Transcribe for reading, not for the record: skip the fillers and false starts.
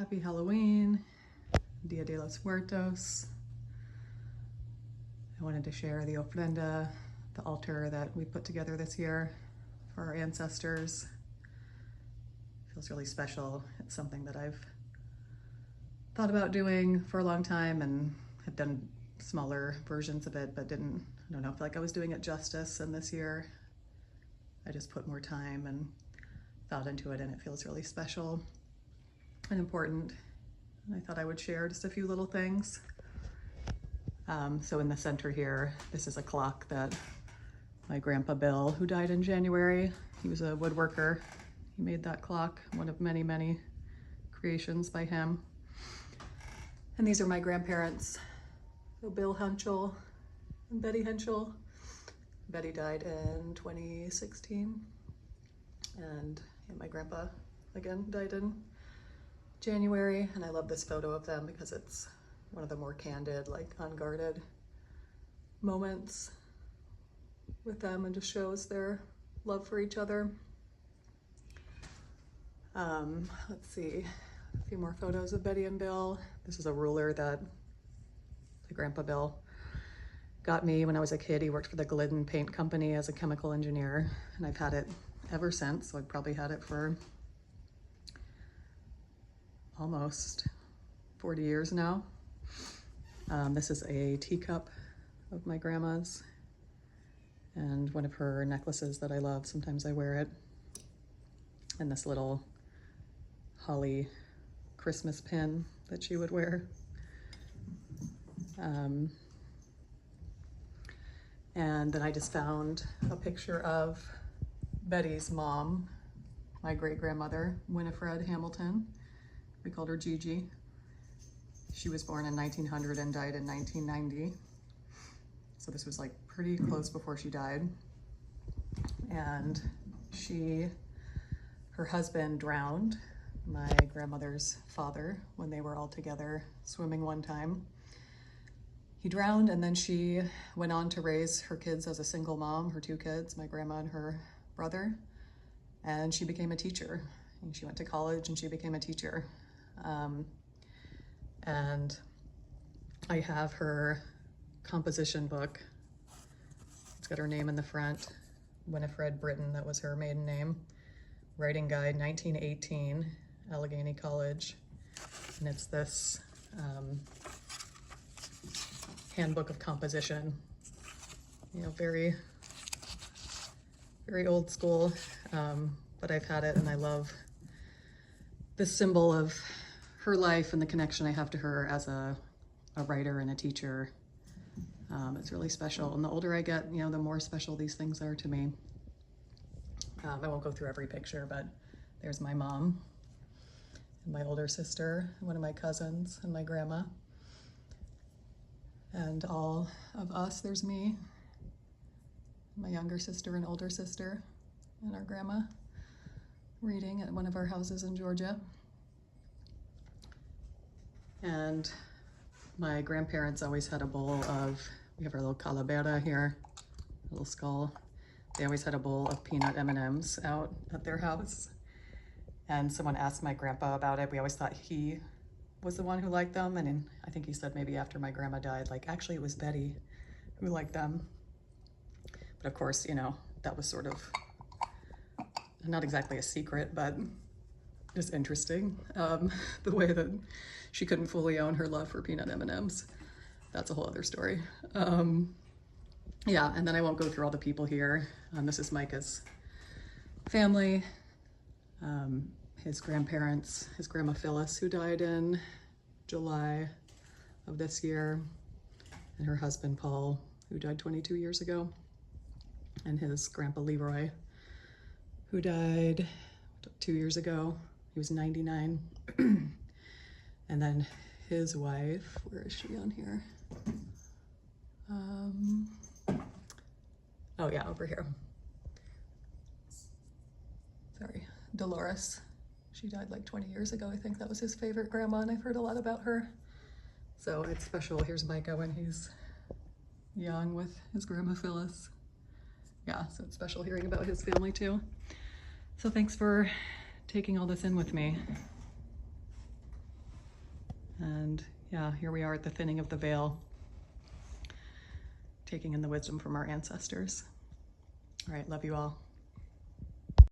Happy Halloween, Dia de los Muertos. I wanted to share the ofrenda, the altar that we put together this year for our ancestors. It feels really special. It's something that I've thought about doing for a long time and have done smaller versions of it, but I don't know, feel like I was doing it justice. And this year I just put more time and thought into it, and it feels really special and important. And I thought I would share just a few little things. So in the center here, this is a clock that my grandpa Bill, who died in January, he was a woodworker. He made that clock, one of many, many creations by him. And these are my grandparents, so Bill Henschel and Betty Henschel. Betty died in 2016, and my grandpa, again, died in January. And I love this photo of them because it's one of the more candid, like unguarded moments with them, and just shows their love for each other. Let's see, a few more photos of Betty and Bill. This is a ruler that my grandpa Bill got me when I was a kid. He worked for the Glidden Paint Company as a chemical engineer, and I've had it ever since. So I've probably had it for almost 40 years now. This is a teacup of my grandma's and one of her necklaces that I love. Sometimes I wear it. And this little holly Christmas pin that she would wear. And then I just found a picture of Betty's mom, my great-grandmother, Winifred Hamilton. We called her Gigi. She was born in 1900 and died in 1990. So this was like pretty close before she died. And her husband drowned, my grandmother's father, when they were all together swimming one time. He drowned, and then she went on to raise her kids as a single mom, her two kids, my grandma and her brother. And she became a teacher. And she went to college and she became a teacher. And I have her composition book. It's got her name in the front, Winifred Britton, that was her maiden name. Writing guide, 1918, Allegheny College. And it's this handbook of composition, very, very old school, but I've had it, and I love this symbol of her life and the connection I have to her as a writer and a teacher. It's really special, and the older I get, the more special these things are to me. I won't go through every picture, but there's my mom and my older sister, one of my cousins, and my grandma. And all of us, there's me, my younger sister and older sister, and our grandma reading at one of our houses in Georgia. And my grandparents always had a bowl of, we have our little calavera here, little skull. They always had a bowl of peanut M&Ms out at their house. And someone asked my grandpa about it. We always thought he was the one who liked them. And I think he said maybe after my grandma died, like, actually it was Betty who liked them. But of course, that was sort of not exactly a secret, but just interesting. The way that she couldn't fully own her love for peanut M&Ms. That's a whole other story. Yeah, and then I won't go through all the people here. This is Micah's family, his grandparents, his grandma Phyllis, who died in July of this year, and her husband Paul, who died 22 years ago, and his grandpa Leroy, who died 2 years ago. He was 99. And then his wife, where is she on here? Oh yeah, over here. Sorry, Dolores. She died like 20 years ago. I think that was his favorite grandma, and I've heard a lot about her. So it's special. Here's Micah when he's young with his grandma Phyllis. Yeah, so it's special hearing about his family too. So thanks for taking all this in with me. And yeah, here we are at the thinning of the veil, taking in the wisdom from our ancestors. All right, love you all.